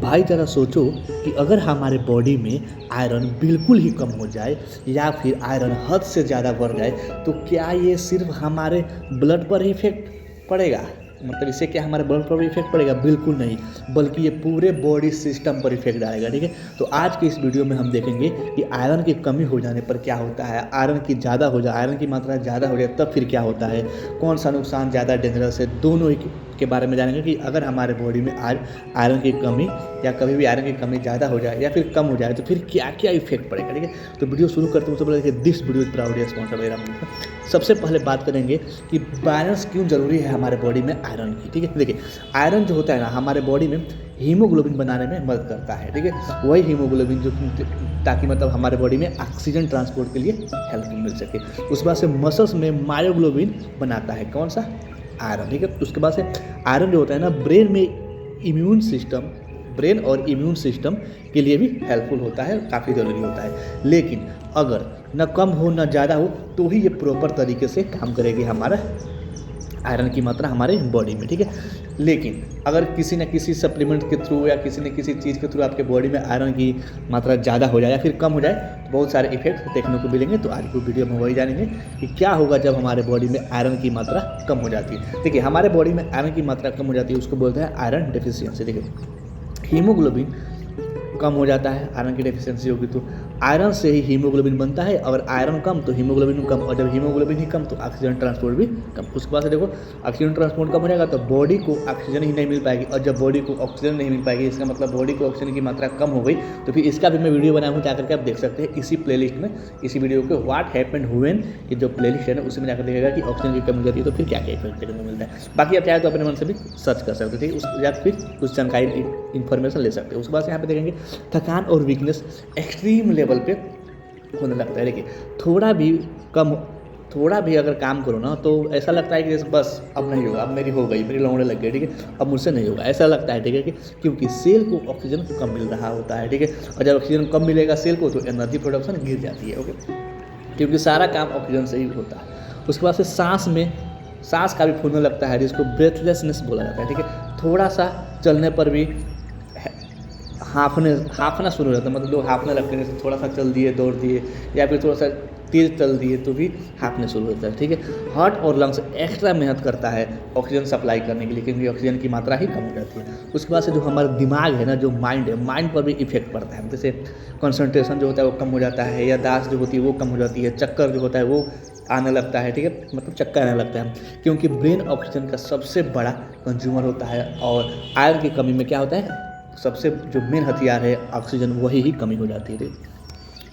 भाई ज़रा सोचो कि अगर हमारे बॉडी में आयरन बिल्कुल ही कम हो जाए या फिर आयरन हद से ज़्यादा बढ़ जाए तो क्या ये सिर्फ हमारे ब्लड पर ही इफेक्ट पड़ेगा? मतलब इससे क्या हमारे ब्लड पर भी इफेक्ट पड़ेगा? बिल्कुल नहीं, बल्कि ये पूरे बॉडी सिस्टम पर इफेक्ट डालेगा। ठीक है, तो आज के इस वीडियो में हम देखेंगे कि आयरन की कमी हो जाने पर क्या होता है, आयरन की ज़्यादा हो जाए, आयरन की मात्रा ज़्यादा हो जाए तब फिर क्या होता है, कौन सा नुकसान ज़्यादा डेंजरस है, दोनों ही के बारे में जानेंगे कि अगर हमारे बॉडी में आज आयरन की कमी या कभी भी आयरन की कमी ज़्यादा हो जाए या फिर कम हो जाए तो फिर क्या क्या इफेक्ट पड़ेगा। ठीक है, तो वीडियो शुरू करते हैं उससे पहले देखिए this video proudly sponsored by Ramdev. सबसे पहले बात करेंगे कि बैलेंस क्यों ज़रूरी है हमारे बॉडी में आयरन की। ठीक है, देखिए आयरन जो होता है ना हमारे बॉडी में हीमोग्लोबिन बनाने में मदद करता है। ठीक है, वही हीमोग्लोबिन जो ताकि मतलब हमारे बॉडी में ऑक्सीजन ट्रांसपोर्ट के लिए हेल्पफुल मिल सके। उसके बाद से मसल्स में मायोग्लोबिन बनाता है, कौन सा? आयरन। ठीक है, उसके बाद से आयरन जो होता है ना ब्रेन और इम्यून सिस्टम के लिए भी हेल्पफुल होता है, काफ़ी ज़रूरी होता है। लेकिन अगर न कम हो न ज़्यादा हो तो ही ये प्रॉपर तरीके से काम करेगी हमारा आयरन की मात्रा हमारे बॉडी में। ठीक है, लेकिन अगर किसी न किसी सप्लीमेंट के थ्रू या किसी न किसी चीज़ के थ्रू आपके बॉडी में आयरन की मात्रा ज़्यादा हो जाए या फिर कम हो जाए तो बहुत सारे इफेक्ट देखने को मिलेंगे। तो आज की वीडियो में वही जानेंगे कि क्या होगा जब हमारे बॉडी में आयरन की मात्रा कम हो जाती है। देखिए हमारे बॉडी में आयरन की मात्रा कम हो जाती है, उसको बोलते हैं आयरन डेफिशिएंसी। देखिए हीमोग्लोबिन कम हो जाता है, आयरन की डेफिशिएंसी होगी तो आयरन से ही हीमोग्लोबिन बनता है। अगर आयरन कम तो हीमोग्लोबिन कम, और जब हीमोग्लोबिन ही कम तो ऑक्सीजन ट्रांसपोर्ट भी कम। उसके बाद से देखो ऑक्सीजन ट्रांसपोर्ट कम हो जाएगा तो बॉडी को ऑक्सीजन ही नहीं मिल पाएगी, और जब बॉडी को ऑक्सीजन नहीं मिल पाएगी इसका मतलब बॉडी को ऑक्सीजन की मात्रा कम हो गई। तो फिर इसका भी मैं वीडियो बनाया हूँ, जाकर के आप देख सकते हैं इसी प्लेलिस्ट में, इसी वीडियो के व्हाट हैपेंड व्हेन ये जो प्लेलिस्ट है ना उसी में जाकर देखिएगा कि ऑक्सीजन की कमी हो जाती है तो फिर क्या क्या इफेक्ट देखने को मिलता है। बाकी आप चाहे तो अपने मन से भी सर्च कर सकते हैं, ठीक है, या फिर कुछ जानकारी इन्फॉर्मेशन ले सकते हैं। उसके बाद से यहाँ पे देखेंगे थकान और वीकनेस एक्सट्रीम लेवल पे होने लगता है। देखिए थोड़ा भी अगर काम करो ना तो ऐसा लगता है कि बस अब नहीं होगा, अब मेरी हो गई, मेरी लौड़े लग गई, ठीक है, अब मुझसे नहीं होगा, ऐसा लगता है। ठीक है, कि क्योंकि सेल को ऑक्सीजन कम मिल रहा होता है। ठीक है, और जब ऑक्सीजन कम मिलेगा सेल को तो एनर्जी प्रोडक्शन गिर जाती है। ओके, क्योंकि सारा काम ऑक्सीजन से ही होता है। उसके बाद से सांस का भी फूलने लगता है, जिसको ब्रेथलेसनेस बोला जाता है। ठीक है, थोड़ा सा चलने पर भी हाँफना शुरू हो जाता है, मतलब लोग हाँफने लगते हैं, जैसे थोड़ा सा चल दिए, दौड़ दिए या फिर थोड़ा सा तेज चल दिए तो भी हाँफने शुरू होता है। ठीक है, हार्ट और लंग्स एक्स्ट्रा मेहनत करता है ऑक्सीजन सप्लाई करने के लिए, क्योंकि ऑक्सीजन की मात्रा ही कम हो जाती है। उसके बाद से जो हमारा दिमाग है ना, जो माइंड है, माइंड पर भी इफेक्ट पड़ता है। जैसे कंसंट्रेशन जो होता है वो कम हो जाता है, याददाश्त जो होती है वो कम हो जाती है, चक्कर जो होता है वो आने लगता है। ठीक है, मतलब चक्कर आने लगता है, क्योंकि ब्रेन ऑक्सीजन का सबसे बड़ा कंज्यूमर होता है। और आयरन की कमी में क्या होता है, सबसे जो मेन हथियार है ऑक्सीजन, वही ही कमी हो जाती है।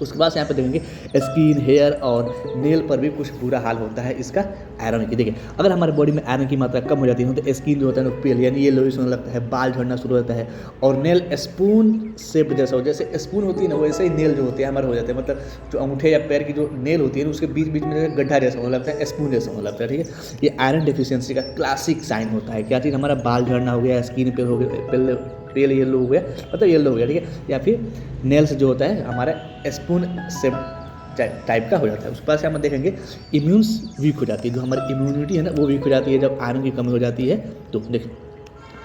उसके बाद यहाँ पे देखेंगे स्किन, हेयर और नेल पर भी कुछ बुरा हाल होता है इसका आयरन की। देखिए अगर हमारे बॉडी में आयरन की मात्रा कम हो जाती है तो स्किन जो होता है ना पेल यानी येलोइश होने लगता है, बाल झड़ना शुरू होता है, और नेल स्पून शेप जैसा हो, जैसे स्पून होती है ना वैसे ही नेल जो होते हैं हमारे हो जाते हैं। मतलब जो अंगूठे या पैर की जो नेल होती है ना उसके बीच बीच में गड्ढा जैसा होने लगता है, स्पून जैसा होने लगता है। ठीक है, ये आयरन डेफिशिएंसी का क्लासिक साइन होता है। क्या चीज़? हमारा बाल झड़ना हो गया, स्किन पे हो गया, पेल येलो हो गया, मतलब येलो हो गया। ठीक है, या फिर नेल्स जो होता है हमारा स्पून से टाइप का हो जाता है। उसके बाद से हम देखेंगे इम्यून्स वीक हो जाती है, जो हमारी इम्यूनिटी है ना वो वीक हो जाती है जब आयरन की कमी हो जाती है। तो देखिए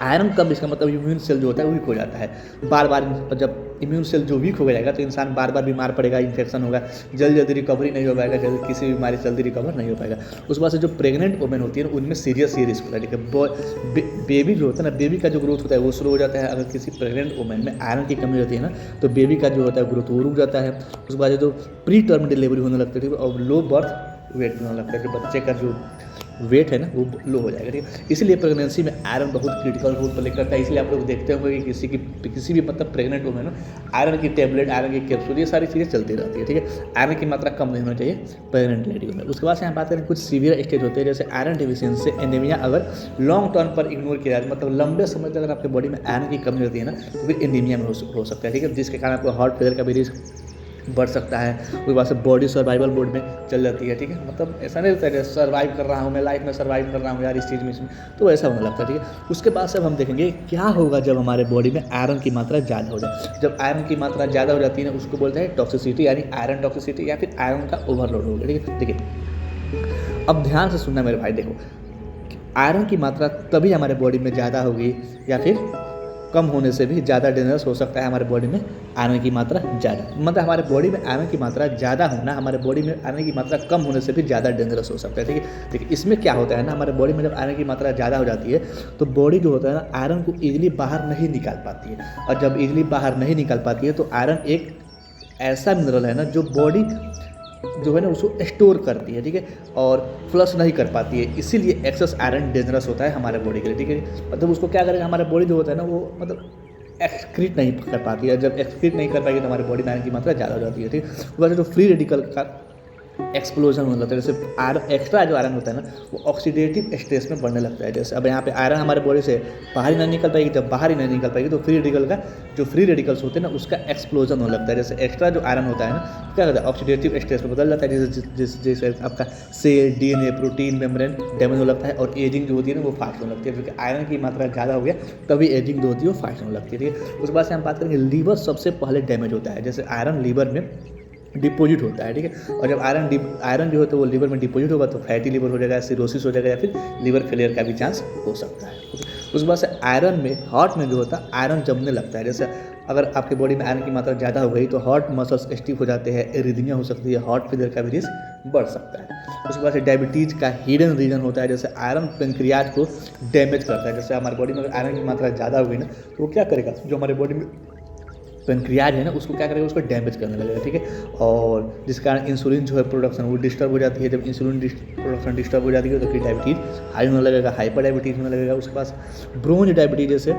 आयरन कम, इसका मतलब इम्यून सेल जो होता है वो वीक हो जाता है। बार बार जब इम्यून सेल जो वीक हो जाएगा तो इंसान बार बार बीमार पड़ेगा, इन्फेक्शन होगा, जल्दी रिकवरी नहीं हो पाएगा, किसी भी बीमारी जल्दी रिकवर नहीं हो पाएगा। उसके बाद से जो प्रेग्नेंट वुमेन होती है ना उनमें सीरियस रिस्क होता है। ठीक है, बेबी जो होता है ना, बेबी का जो ग्रोथ होता है वो स्लो हो जाता है। अगर किसी प्रेग्नेंट वुमेन में आयरन की कमी होती है ना तो बेबी का जो होता है ग्रोथ वो रुक जाता है। उसके बाद जो प्री टर्म डिलीवरी होने लगती है और लो बर्थ वेट होने लगता है, जो बच्चे का जो वेट है ना वो लो हो जाएगा। ठीक है, इसलिए प्रेगनेंसी में आयरन बहुत क्रिटिकल रोल प्ले करता है। इसलिए आप लोग देखते होंगे कि किसी भी मतलब प्रेग्नेंट वुमेन ना आयरन की टेबलेट, आयरन की कैप्सूल, ये सारी चीज़ें चलती रहती है। ठीक है, आयरन की मात्रा कम नहीं होनी चाहिए प्रेग्नेंट लेडीज में। उसके बाद से यहाँ बात करें कुछ सीवियर स्टेज होते हैं, जैसे आयरन डेफिशिएंसी एनीमिया अगर लॉन्ग टर्म पर इग्नोर किया जाए, मतलब लंबे समय तक अगर आपके बॉडी में आयरन की कमी होती है ना तो फिर एनीमिया में हो सकता है। ठीक है, जिसके कारण आपको हार्ट फेलियर का भी रिस्क बढ़ सकता है। उसके बाद से बॉडी सर्वाइवल मोड में चल जाती है। ठीक है, मतलब ऐसा नहीं लगता है सर्वाइव कर रहा हूँ मैं, लाइफ में सर्वाइव कर रहा हूँ यार इस चीज़ में, तो ऐसा होने लगता है। ठीक है, उसके बाद से हम देखेंगे क्या होगा जब हमारे बॉडी में आयरन की मात्रा ज़्यादा हो जाए। जब आयरन की मात्रा ज़्यादा हो जाती है ना उसको बोलते हैं टॉक्सिसिटी, यानी आयरन टॉक्सिसिटी या फिर आयरन का ओवरलोड हो गया। ठीक है, देखिए अब ध्यान से सुनना मेरे भाई, देखो आयरन की मात्रा तभी हमारे बॉडी में ज़्यादा होगी या फिर कम होने से भी ज़्यादा डेंजरस हो सकता है हमारे बॉडी में आयरन की मात्रा ज़्यादा, मतलब हमारे बॉडी में आयरन की मात्रा ज़्यादा होना हमारे बॉडी में आयरन की मात्रा कम होने से भी ज़्यादा डेंजरस हो सकता है। ठीक है, देखिए इसमें क्या होता है ना, हमारे बॉडी में जब आयरन की मात्रा ज़्यादा हो जाती है तो बॉडी जो होता है ना आयरन को ईजिली बाहर नहीं निकाल पाती है, और जब ईजिली बाहर नहीं निकाल पाती है तो आयरन एक ऐसा मिनरल है ना जो बॉडी जो है ना उसको स्टोर करती है। ठीक है, और फ्लश नहीं कर पाती है, इसीलिए एक्सेस आयरन डेंजरस होता है हमारे बॉडी के लिए। ठीक है, मतलब उसको क्या करेगा, हमारा बॉडी जो होता है ना वो मतलब एक्सक्रीट नहीं कर पाती है, जब एक्सक्रीट नहीं कर पाएगी तो हमारी बॉडी में आयरन की मात्रा ज़्यादा हो जाती है। ठीक है, वैसे जो फ्री रेडिकल का एक्सप्लोजन होने लगता है, जैसे आयरन एक्स्ट्रा जो आयरन होता है ना वो ऑक्सीडेटिव स्ट्रेस में बढ़ने लगता है। जैसे अब यहाँ पे आयरन हमारे बॉडी से बाहर ही नहीं निकल पाएगी, जब बाहर ही नहीं निकल पाएगी तो फ्री रेडिकल का जो फ्री रेडिकल्स होते हैं ना उसका एक्सप्लोजन होने लगता है। जैसे एक्स्ट्रा जो आयरन होता है ना क्या होता है, ऑक्सीडेटिव स्ट्रेस में बदल जाता है, जैसे आपका cell, DNA, protein, membrane damage होने लगता है, और एजिंग जो होती है ना वो फास्ट होने लगती है, क्योंकि आयरन की मात्रा ज़्यादा हो गया तभी एजिंग जो होती है वो फास्ट होने लगती है। ठीक है, उसके बाद से हम बात करेंगे लीवर सबसे पहले डैमेज होता है। जैसे आयरन लीवर में डिपोजिट होता है। ठीक है, और जब आयरन जो होता है वो लीवर में डिपोजिट होगा तो फैटी लीवर हो जाएगा, सिरोसिस हो जाएगा, या फिर लीवर फेलियर का भी चांस हो सकता है। उसके बाद से आयरन में हार्ट में जो होता है आयरन जमने लगता है। जैसे अगर आपके बॉडी में आयरन की मात्रा ज़्यादा हो गई तो हार्ट मसल्स स्टिफ हो जाते हैं, एरिथमिया हो सकती है, हार्ट फेलियर का भी रिस्क बढ़ सकता है। उसके बाद से डायबिटीज़ का हिडन रीजन होता है। जैसे आयरन पेनक्रियाज को डैमेज करता है। जैसे हमारे बॉडी में अगर आयरन की मात्रा ज़्यादा हो गई ना तो वो क्या करेगा, जो हमारे बॉडी में पेनक्रियाज है ना उसको क्या करेगा, उसको डैमेज करने लगेगा। ठीक है, और जिस कारण इंसुलिन जो है प्रोडक्शन वो डिस्टर्ब हो जाती है। जब इंसुलिन प्रोडक्शन डिस्टर्ब हो जाती है तो फिर डायबिटीज़ हाई होने लगेगा, हाइपर डायबिटीज़ होने लगेगा। उसके पास ब्रोंज डायबिटीज जैसे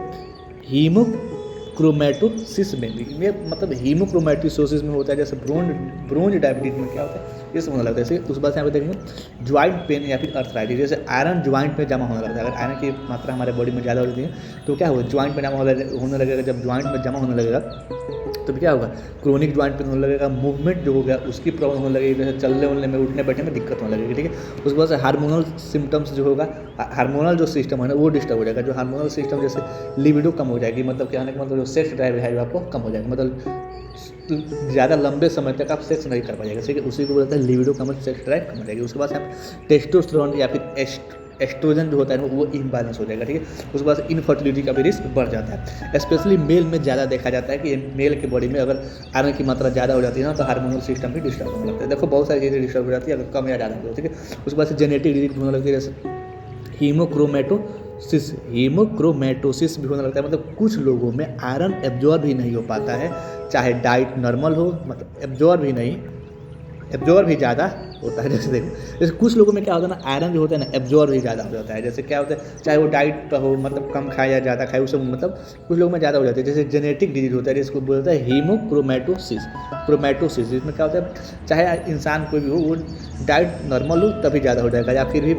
हीमोक्रोमैटोसिस में भी मतलब हीमोक्रोमैटोसिस में होता है। जैसे ब्रोंज डायबिटीज में क्या होता है ये सब होने लगता है। जैसे उस बात से यहाँ पे देखेंगे ज्वाइंट पेन या फिर अर्थराइटिस, जैसे आयरन ज्वाइंट में जमा होने लगता है। अगर आयरन की मात्रा हमारे बॉडी में ज़्यादा हो जाती है तो क्या होगा, ज्वाइंट में जमा होने लगेगा। जब ज्वाइंट में जमा होने लगेगा तो क्या होगा, क्रोनिक ज्वाइंट पेन होने लगेगा, मूवमेंट जो हो गया उसकी प्रॉब्लम होने लगेगी, जैसे चलने उलने में, उठने बैठने में दिक्कत होने लगेगी। ठीक है, उसके बाद से हार्मोनल सिम्टम्स जो होगा, हार्मोनल जो सिस्टम है ना वो डिस्टर्ब हो जाएगा। जो हार्मोनल सिस्टम जैसे लिबिडो कम हो जाएगी, मतलब क्या मतलब जो सेक्स ड्राइव है वो आपको कम हो जाएगा, मतलब ज़्यादा लंबे समय तक आप सेक्स नहीं कर पाएंगे। ठीक है, उसी को बोलते हैं लिबिडो कम, सेक्स ड्राइव कम हो जाएगी। उसके बाद आप टेस्टोस्टेरोन या फिर एस्ट्रोजन जो होता है वो इम्बैलेंस हो जाएगा। ठीक है, उसके बाद इनफर्टिलिटी का भी रिस्क बढ़ जाता है। स्पेशली मेल में ज़्यादा देखा जाता है कि मेल के बॉडी में अगर आयरन की मात्रा ज़्यादा हो जाती है ना तो हार्मोनल सिस्टम भी डिस्टर्ब होने लगता है। देखो बहुत सारी चीज़ें डिस्टर्ब हो जाती है अगर कम या ज़्यादा हो। ठीक है, उसके बाद से जेनेटिक डिजीज होने लगती है, जैसे हीमोक्रोमैटोसिस भी होने लगता है। मतलब कुछ लोगों में आयरन एब्जॉर्ब ही नहीं हो पाता है, चाहे डाइट नॉर्मल हो, मतलब एब्जॉर्ब ही ज़्यादा होता है। जैसे देखो, जैसे कुछ लोगों में क्या होता है ना आयरन जो होता है ना एब्जॉर्ब ही ज़्यादा हो जाता है। जैसे क्या होता है, चाहे वो डाइट पर हो, मतलब कम खाए या ज़्यादा खाए, उससे मतलब कुछ लोगों में ज़्यादा हो जाती है। जैसे जेनेटिक डिजीज होता है जिसको बोलता है क्रोमैटोसिस, जिसमें क्या होता है चाहे इंसान कोई भी हो वो डाइट नॉर्मल हो तभी ज़्यादा हो जाएगा, या फिर भी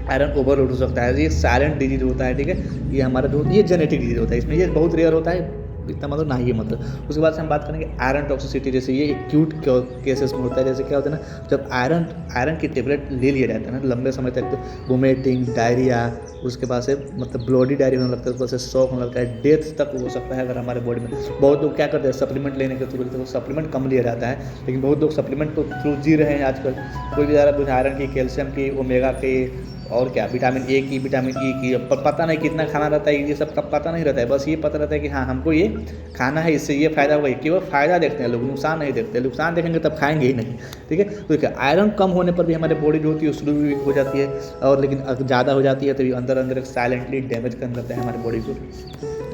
आयरन ओवरलोड हो सकता है। ये साइलेंट डिजीज होता है। ठीक है, ये हमारा जो ये जेनेटिक डिजीज होता है, इसमें ये बहुत रेयर होता है, इतना मतलब ना ही मतलब। उसके बाद से हम बात करेंगे आयरन टॉक्सिसिटी, जैसे ये एक्यूट केसेस में होता है। जैसे क्या होता है ना, जब आयरन की टेबलेट ले लिया जाता है ना लंबे समय तक तो वोमिटिंग, डायरिया, उसके बाद से मतलब ब्लडी डायरिया होने लगता है, उसके बाद से शॉक होने लगता है, डेथ तक हो सकता है अगर हमारे बॉडी में। बहुत लोग क्या करते हैं सप्लीमेंट लेने के थ्रू, तो सप्लीमेंट कम लिया जाता है, लेकिन बहुत लोग सप्लीमेंट तो थ्रू जी रहे हैं आजकल। कोई भी ज़्यादा आयरन की, कैल्शियम की, ओमेगा की, और क्या विटामिन ए की, विटामिन ई की, पता नहीं कितना खाना रहता है, ये सब का पता नहीं रहता है। बस ये पता रहता है कि हाँ हमको ये खाना है, इससे ये फ़ायदा होगा। केवल फ़ायदा देखते हैं लोग, नुकसान नहीं देखते। नुकसान देखेंगे तब खाएंगे ही नहीं। ठीक है, तो क्या आयरन कम होने पर भी हमारी बॉडी जो होती है स्लो भी हो जाती है, और लेकिन ज़्यादा हो जाती है तो अंदर साइलेंटली डैमेज करने लगता है हमारी बॉडी को।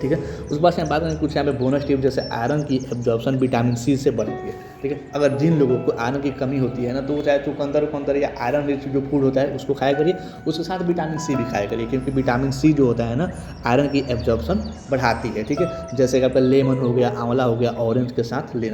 ठीक है, उस बात से हम बात करें कुछ यहाँ पे बोनस टिप, जैसे आयरन की एब्जॉर्प्शन विटामिन सी से बढ़ती है। ठीक है, अगर जिन लोगों को आयरन की कमी होती है ना तो वो चाहे चुकंदर या आयरन रिच जो फूड होता है उसको खाया करिए, उसके साथ विटामिन सी भी खाया करिए, क्योंकि विटामिन सी जो होता है ना आयरन की एब्जॉर्प्शन बढ़ाती है। ठीक है, जैसे कि आपका लेमन हो गया, आंवला हो गया, ऑरेंज के साथ ले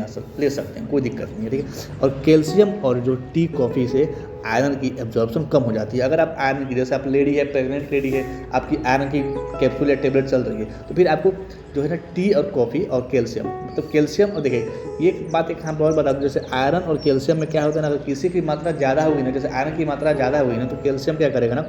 सकते हैं, कोई दिक्कत नहीं है। ठीक है, और कैल्शियम और जो टी कॉफ़ी से आयरन की एब्जॉर्प्शन कम हो जाती है। अगर आप आयरन की, जैसे आप लेडी है, प्रेग्नेंट लेडी है, आपकी आयरन की कैप्सूल या टेबलेट चल रही है, तो फिर आपको जो है ना टी और कॉफ़ी और कैल्शियम, मतलब कैल्शियम, और देखिए ये बात एक हम और बता दूँ, जैसे आयरन और कैल्शियम में क्या होता है ना, अगर किसी की मात्रा ज़्यादा होगी ना, जैसे आयरन की मात्रा ज़्यादा होगी ना तो कैल्शियम क्या करेगा ना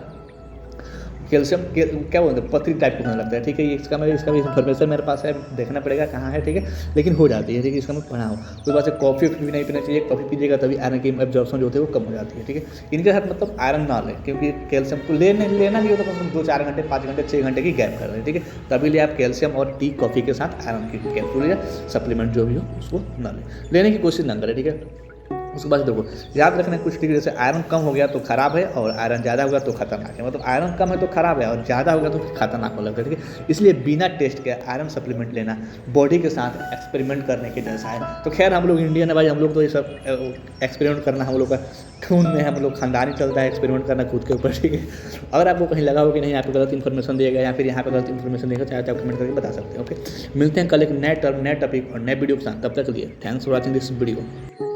कैल्शियम के क्या बोलते हैं, पतली टाइप का होने लगता है, ठीक है। ये इसका भी इन्फॉर्मेशन मेरे पास है, देखना पड़ेगा कहाँ है, ठीक है, लेकिन हो जाती है, ठीक है, इसका मैं पढ़ा हूँ। उसके बाद से कॉफ़ी भी नहीं पीना चाहिए, कॉफ़ी पीजिएगा तभी आयरन की एब्जॉर्प्शन जो होती है वो कम हो जाती है, ठीक है। इनके साथ मतलब आयरन ना लें, क्योंकि कैल्शियम को लेना भी हो तो कम से कम 2-4 घंटे, 5 घंटे, 6 घंटे की गैप कर रहे हैं, ठीक है। तभी लिए आप कैल्शियम और टी कॉफ़ी के साथ आयरन की कैप्सूल या सप्लीमेंट जो भी हो उसको ना लेने की कोशिश ना करें, ठीक है। उसके बाद देखो, याद रखना कुछ ठीक, जैसे आयरन कम हो गया तो खराब है और आयरन ज़्यादा होगा तो खतरनाक है, मतलब आयरन कम है तो खराब है और ज़्यादा होगा तो फिर खतरनाक हो लगता है, ठीक है। इसलिए बिना टेस्ट के आयरन सप्लीमेंट लेना बॉडी के साथ एक्सपेरिमेंट करने के जैसा है। तो खैर हम लोग इंडियन है भाई, हम लोग तो ये सब एक्सपेरिमेंट करना हम लोग का खून में, हम लोग खानदानी चलता है एक्सपेरिमेंट करना खुद के ऊपर, ठीक है। अगर आपको कहीं लगा हो कि नहीं आपको गलत इन्फॉर्मेशन दिया गया या फिर यहाँ पर गलत इन्फॉर्मेशन दिया, चाहे तो आप कमेंट करके बता सकते हैं, ओके। मिलते हैं कल एक नए टॉपिक और नए वीडियो के साथ, तब तक के लिए thanks for watching this video.